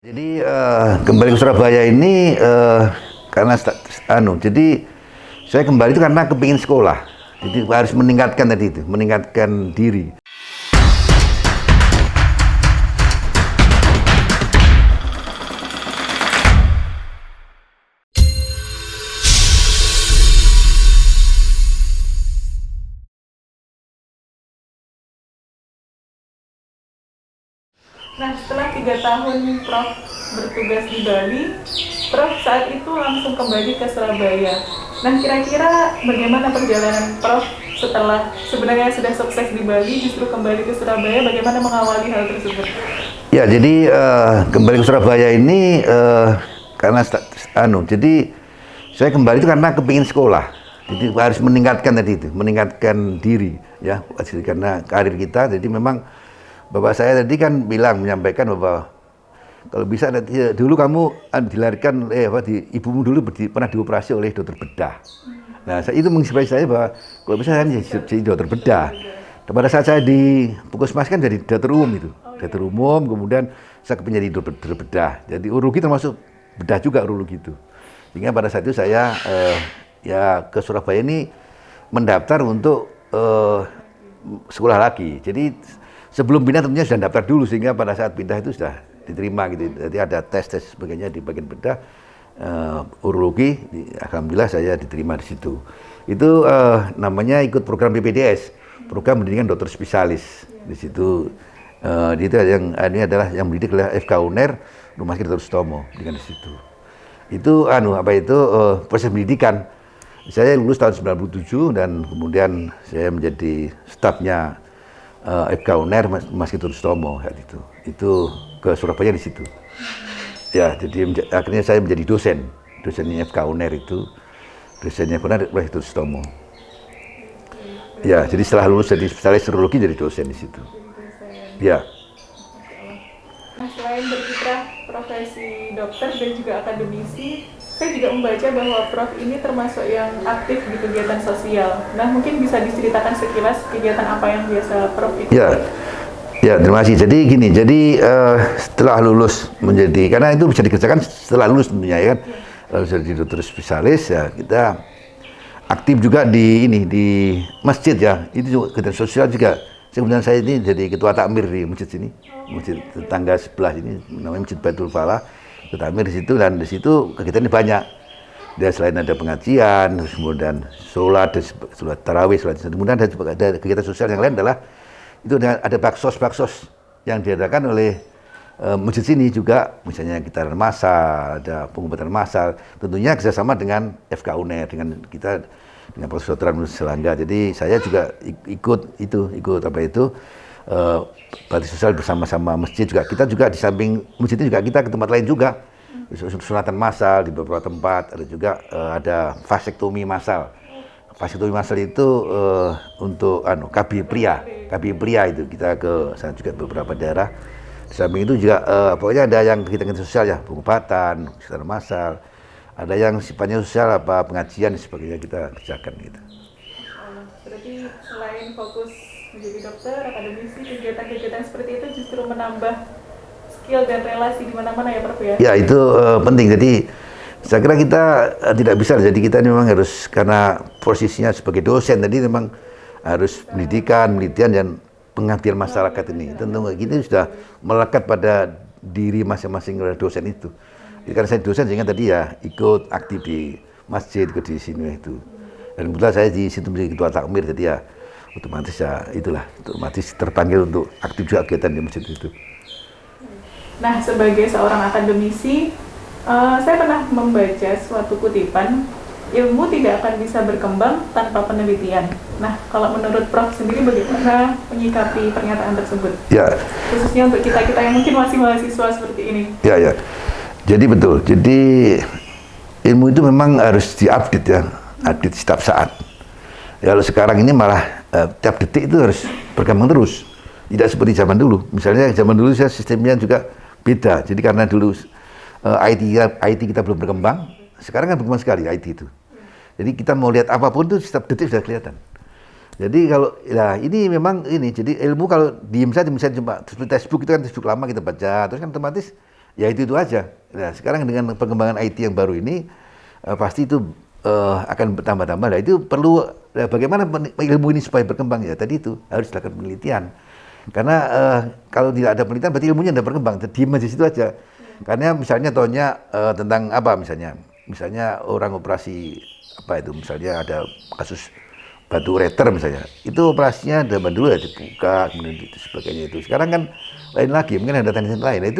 Jadi kembali ke Surabaya ini karena jadi saya kembali itu karena kepingin sekolah. Jadi harus meningkatkan tadi itu, meningkatkan diri. Nah, setelah 3 tahun Prof bertugas di Bali, Prof saat itu langsung kembali ke Surabaya. Nah, kira-kira bagaimana perjalanan Prof setelah sebenarnya sudah sukses di Bali, justru kembali ke Surabaya, bagaimana mengawali hal tersebut? Ya, jadi kembali ke Surabaya ini karena jadi saya kembali itu karena kepingin sekolah. Jadi harus meningkatkan tadi itu, meningkatkan diri ya, karena karir kita. Jadi memang bapak saya tadi kan menyampaikan bahwa kalau bisa nanti dulu kamu dilahirkan ibumu dulu pernah dioperasi oleh dokter bedah. Nah, itu menginspirasi saya bahwa kalau bisa saya jadi dokter bedah. Dan pada saat saya di Puskesmas kan jadi dokter umum itu, dokter umum, kemudian saya menjadi dokter bedah. Jadi urologi termasuk bedah juga urologi itu. Sehingga pada saat itu saya ya ke Surabaya ini mendaftar untuk sekolah lagi. Jadi sebelum pindah tentunya sudah daftar dulu, sehingga pada saat pindah itu sudah diterima gitu. Jadi ada tes sebagainya di bagian bedah urologi. Alhamdulillah saya diterima di situ. Itu namanya ikut program PPDS, program pendidikan dokter spesialis di situ. Itu yang ini adalah yang mendidik adalah FK UNER Rumah Sakit Dr. Sutomo dengan di situ. Itu proses pendidikan. Saya lulus tahun 97 dan kemudian saya menjadi stafnya FK UNER Rumah Sakit Dr. Sutomo saat itu. Itu ke Surabaya di situ. Ya, jadi akhirnya saya menjadi dosennya FK UNER itu, dosennya UNER Rumah Sakit Dr. Sutomo. Ya, jadi setelah lulus jadi spesialis urologi jadi dosen di situ. Ya. Nah, selain berkiprah profesi dokter dan juga akademisi, saya juga membaca bahwa Prof ini termasuk yang aktif di kegiatan sosial. Nah, mungkin bisa diceritakan sekilas kegiatan apa yang biasa Prof ikuti? Ya, terima kasih. Jadi gini, setelah lulus karena itu bisa dikerjakan setelah lulus tentunya ya kan. Lalu jadi dokter spesialis ya, kita aktif juga di masjid ya. Itu juga kegiatan sosial juga. Kemudian saya ini jadi ketua takmir di masjid sini, masjid tetangga sebelah ini namanya Masjid Baitul Falah. Ketua takmir di situ, dan di situ kegiatannya banyak. Dia selain ada pengajian, kemudian sholat tarawih, kemudian ada kegiatan sosial yang lain adalah itu ada baksos yang diadakan oleh masjid sini juga, misalnya gitaran massal, ada pengobatan massal, tentunya kerjasama dengan FK UNER, dengan kita dengan Persaudaraan Selangga. Jadi saya juga ikut bakti sosial bersama-sama masjid juga. Kita juga di samping masjid ini juga kita ke tempat lain juga, sunatan massal di beberapa tempat, ada juga ada vasektomi massal. Vasektomi massal itu untuk KB pria itu kita ke sana juga beberapa daerah. Di samping itu juga pokoknya ada yang kegiatan sosial ya, pengobatan, kesehatan massal, ada yang sifatnya sosial pengajian dan sebagainya kita kerjakan gitu. Berarti selain fokus menjadi dokter, akademisi, kegiatan-kegiatan seperti itu justru menambah skill dan relasi di mana-mana ya Prof ya? Ya, itu penting. Jadi saya kira kita tidak bisa, jadi kita memang harus, karena posisinya sebagai dosen tadi memang harus pendidikan, penelitian dan pengabdian masyarakat ini. Tentu kita sudah melekat pada diri masing-masing dosen itu. Jadi karena saya dosen sehingga tadi ya ikut aktif di masjid, ikut di sini itu. Dan kebetulan saya di situ menjadi ketua takmir, jadi ya otomatis otomatis terpanggil untuk aktif juga kegiatan di masjid itu. Nah, sebagai seorang akademisi, saya pernah membaca suatu kutipan, ilmu tidak akan bisa berkembang tanpa penelitian. Nah, kalau menurut Prof sendiri bagaimana menyikapi pernyataan tersebut? Ya. Khususnya untuk kita-kita yang mungkin masih mahasiswa seperti ini. Ya. Jadi betul. Jadi ilmu itu memang harus diupdate ya, update setiap saat. Ya, kalau sekarang ini malah tiap detik itu harus berkembang terus. Tidak seperti zaman dulu. Misalnya zaman dulu sistemnya juga beda. Jadi karena dulu IT kita belum berkembang, sekarang kan berkembang sekali IT itu. Jadi kita mau lihat apapun itu setiap detik sudah kelihatan. Jadi kalau ini memang jadi ilmu kalau diem saja misalnya cuma seperti textbook itu kan textbook lama kita baca, terus kan otomatis ya itu aja. Nah, sekarang dengan perkembangan IT yang baru ini pasti itu akan bertambah-tambah. Nah, itu perlu bagaimana ilmu ini supaya berkembang ya. Tadi itu harus dilakukan penelitian. Karena kalau tidak ada penelitian berarti ilmunya tidak berkembang. Diam di situ aja. Karena misalnya contohnya tentang apa misalnya? Misalnya orang operasi apa itu? Misalnya ada kasus batu ureter misalnya. Itu operasinya zaman dulu ya dibuka kemudian itu sebagainya itu. Sekarang kan lain lagi, mungkin ada teknik lain. Nah,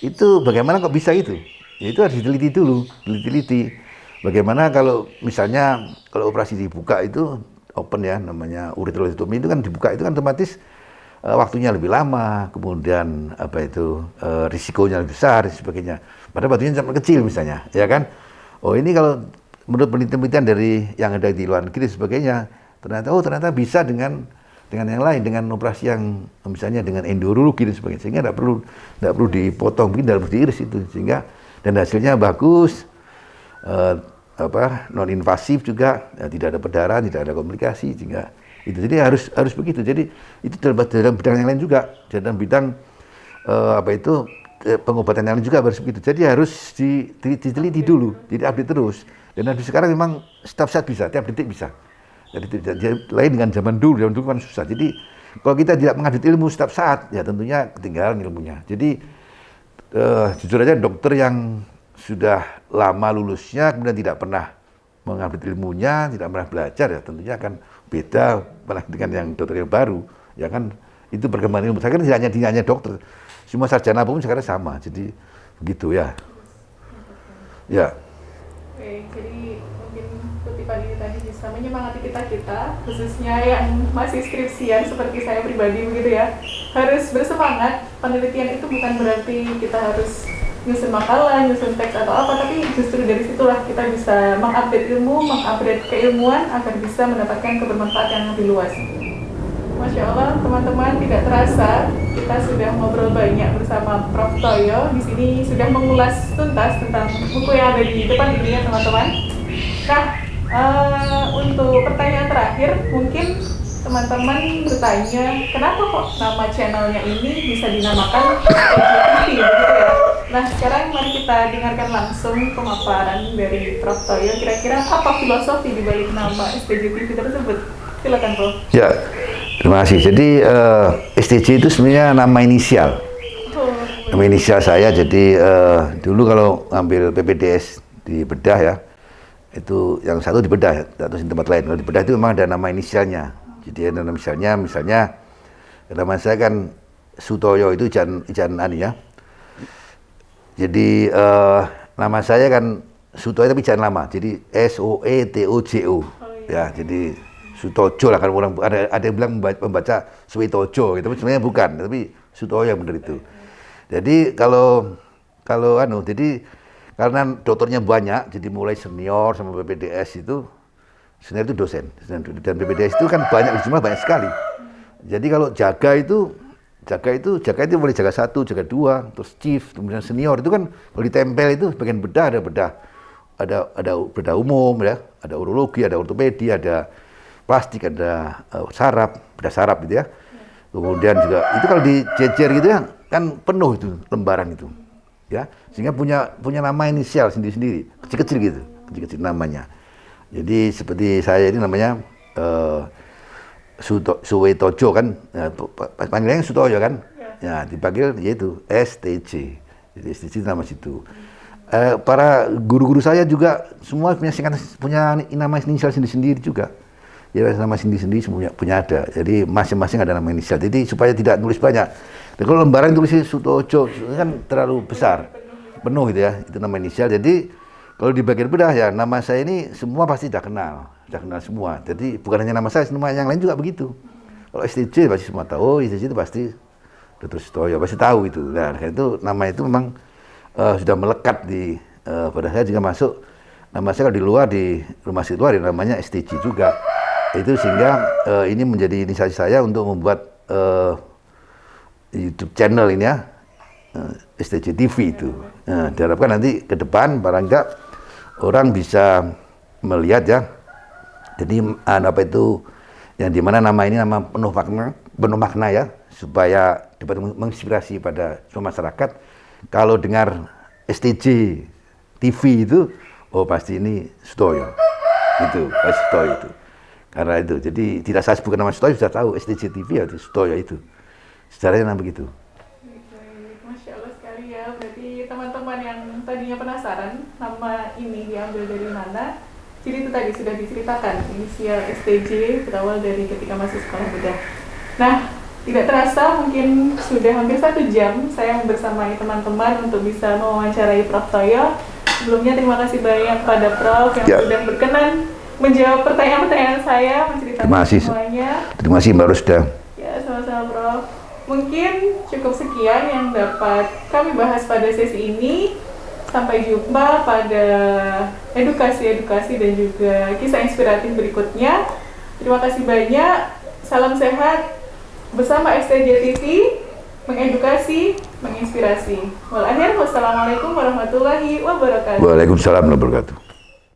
itu bagaimana kok bisa itu? Ya, itu harus diteliti dulu, diteliti. Bagaimana kalau misalnya kalau operasi dibuka itu open ya namanya ureterotomi itu kan dibuka itu kan otomatis waktunya lebih lama, kemudian apa itu risikonya lebih besar dan sebagainya. Padahal batunya sangat kecil misalnya, ya kan? Oh ini kalau menurut penelitian dari yang ada di luar negeri dan sebagainya, ternyata bisa dengan yang lain, dengan operasi yang misalnya dengan endurologi dan sebagainya, sehingga tidak perlu dipotong, mungkin tidak perlu diiris itu, sehingga dan hasilnya bagus, non invasif juga, ya, tidak ada perdarahan, tidak ada komplikasi, sehingga itu jadi harus begitu. Jadi itu dalam bidang yang lain juga, dalam bidang pengobatan yang lain juga harus begitu. Jadi harus diteliti dulu, jadi update terus. Dan habis sekarang memang setiap saat bisa, tiap detik bisa. Jadi lain dengan zaman dulu kan susah. Jadi kalau kita tidak mengupdate ilmu setiap saat, ya tentunya ketinggalan ilmunya. Jadi jujur aja dokter yang sudah lama lulusnya kemudian tidak pernah mengupdate ilmunya, tidak pernah belajar, ya tentunya akan beda dengan yang dokter yang baru, ya kan itu perkembangan ilmu. Saya kan tidak hanya dokter, semua sarjana pun sekarang sama, jadi begitu ya. Ya. Oke, jadi mungkin kutipan ini tadi bisa menyemangati kita khususnya yang masih skripsian seperti saya pribadi begitu ya, harus bersemangat. Penelitian itu bukan berarti kita harus nyusun makalah, nyusun teks atau apa, tapi justru dari situlah kita bisa mengupdate ilmu, mengupdate keilmuan agar bisa mendapatkan kebermanfaatan yang lebih luas. Masya Allah, teman-teman, tidak terasa kita sudah ngobrol banyak bersama Prof. Toyo. Di sini sudah mengulas tuntas tentang buku yang ada di depan ini ya teman-teman. Nah, untuk pertanyaan terakhir, mungkin teman-teman bertanya, kenapa kok nama channelnya ini bisa dinamakan STJ TV begitu ya? Nah, sekarang mari kita dengarkan langsung pemaparan dari Prof. Toyo. Kira-kira apa filosofi di balik nama STJ TV tersebut? Silakan, Prof. Ya, terima kasih. Jadi STJ itu sebenarnya nama inisial. Nama inisial saya. Jadi dulu kalau ambil PPDS di Bedah ya, itu yang satu di Bedah atau di tempat lain. Kalau di Bedah itu memang ada nama inisialnya. Jadi ada nama inisialnya, misalnya nama saya kan Sutoyo, itu Ijan Ani ya. Jadi nama saya kan Sutoyo tapi jangan lama. Jadi SOETOJO. Ya, jadi Sutojo lah, kan orang ada yang bilang membaca Suitojo gitu, tapi sebenarnya bukan, tapi Sutoyo yang benar itu. Jadi kalau jadi karena dokternya banyak, jadi mulai senior sama PPDS itu senior itu dosen, dan PPDS itu kan banyak, jumlah banyak sekali. Jadi kalau jaga itu boleh jaga 1, jaga 2, terus chief, kemudian senior itu kan kalau ditempel itu bagian bedah, ada bedah umum ya, ada urologi, ada ortopedi, ada plastik, ada bedah saraf gitu ya. Kemudian juga itu kalau dijejer gitu ya, kan penuh itu lembaran itu. Ya, sehingga punya nama inisial sendiri-sendiri, kecil-kecil gitu, kecil-kecil namanya. Jadi seperti saya ini namanya Suwetojo kan, panggilnya Sutoyo kan, ya dipanggil yaitu STJ, jadi STJ nama situ. Para guru-guru saya juga semua punya nama inisial sendiri-sendiri juga, ya nama sendiri-sendiri punya ada, jadi masing-masing ada nama inisial, jadi supaya tidak nulis banyak. Dan kalau lembaran tulisnya Sutojo kan terlalu besar, penuh gitu ya, itu nama inisial. Jadi kalau di bagian bedah ya nama saya ini semua pasti sudah kenal semua. Jadi bukan hanya nama saya, semua yang lain juga begitu. Kalau STJ pasti semua tahu, oh STJ itu pasti Dr. Sutoyo, pasti tahu itu. Nah, itu nama itu memang sudah melekat di pada saya juga masuk. Nama saya kalau di luar, di rumah sakit luar, namanya STJ juga. Itu sehingga ini menjadi inisiasi saya untuk membuat YouTube channel ini ya, STJ TV itu. Diharapkan nanti ke depan barang enggak orang bisa melihat ya. Jadi apa itu yang dimana nama ini nama penuh makna ya, supaya dapat menginspirasi pada semua masyarakat kalau dengar STJ TV itu, oh pasti ini Sutoyo. Itu, pasti Sutoyo itu. Karena itu, jadi tidak saya sebutkan nama Sutoyo, sudah tahu STJ TV ya itu Sutoyo itu. Sejarahnya begitu. Masya Allah sekali ya, berarti teman-teman yang tadinya penasaran nama ini diambil dari mana, jadi itu tadi sudah diceritakan, inisial STJ berawal dari ketika masih sekolah bedah. Nah, tidak terasa mungkin sudah hampir 1 jam saya bersamai teman-teman untuk bisa mewawancarai Prof. Toyo. Sebelumnya terima kasih banyak pada Prof yang sudah berkenan menjawab pertanyaan-pertanyaan saya, menceritakan semuanya. Terima kasih Mbak Rusda. Ya, sama-sama Prof. Mungkin cukup sekian yang dapat kami bahas pada sesi ini. Sampai jumpa pada edukasi-edukasi dan juga kisah inspiratif berikutnya. Terima kasih banyak. Salam sehat bersama STJ TV, mengedukasi, menginspirasi. Wassalamualaikum warahmatullahi wabarakatuh. Waalaikumsalam warahmatullahi wabarakatuh.